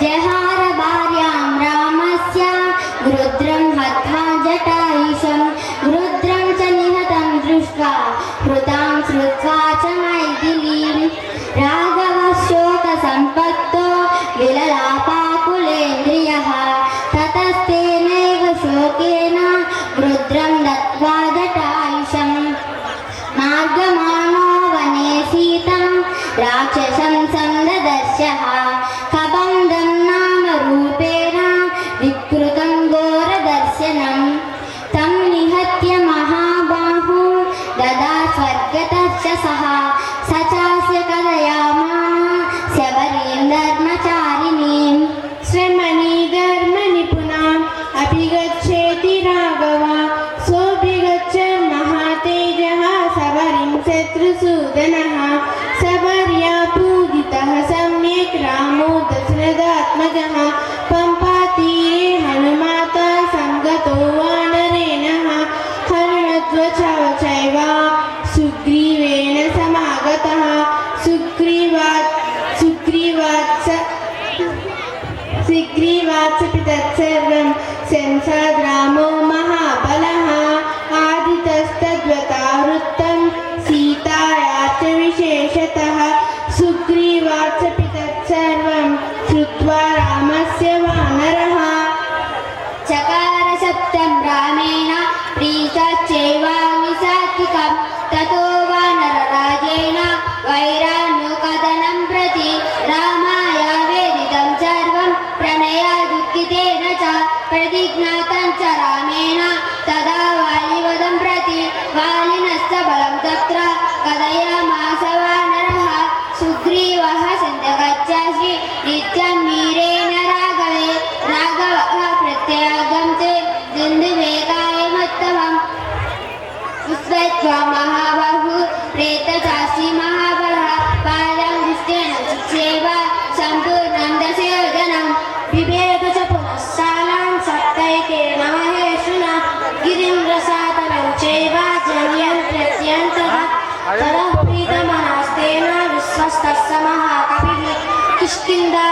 जहार भार्यां रामस्य रुद्रं हत्वा जटायुषं रुद्रं च निहतं दृष्ट्वा हृतां श्रुत्वा च मैथिलीं राघवशोकसम्पत्तो विललापाकुलेन्द्रियः ततस्तेनैव शोकेन रुद्रं दत्त्वा जटायुषं मार्गमाणो वने सीतं राक्षसं सन्ददर्शः कबन्धं नाम रूपेण विकृतं घोरदर्शनं तं निहत्य महाबाहु ददा स्वर्गतश्च सः स चास्य कथयामास शबरीं धर्मचारिणीं श्रमणि धर्मनिपुणाम् अभिगच्छेति राघव सोऽभिगच्छ महातेजः शबरीं शत्रुसूदनः शबर्या पूजितः सम्यक् रामो दशरथात्मजः पम्पातीरे हनुमाता संगतो वानरेणः हनुमध्वजः चैव सुग्रीवेण समागतः सुग्रीवात्सपि तत्सर्वं संसाद रामो महाबलः आदितस्तद्वतावृत्तं सीताया च विशेषतः सुग्रीवात्सपि तत्सर्वं श्रुत्वा रामस्य वानरः चकार सप्तं रामेण प्रीतश्चैवाग्निसात्विकं ततो वानरराजेन वैराण्यकथनं प्रति रामाय वेदितं सर्वं प्रणया दुःखितेन च प्रतिज्ञातं च रामेण तदा वालिवधं प्रति वालिनश्च बलं तत्र कथयामास वानरः सुग्रीवः सन्त्यगच्छासि नित्यं मीरेण राघवे राघवः प्रत्यागं ते दुन्दुभेगाय मत्तमम् पुष्पत्वा महाबाहु प्रेतचासि महाबलः पादं दृष्टेन शिक्षेव सम्पूर्णं दशयोजनं बिभेद च पुनः शालां सप्तैकेन महेशुना गिरिं रसातलं चैव जन्यं प्रत्यन्तः ततः प्रीतमनस्तेन विश्वस्तस्य महाकविः किष्किन्धां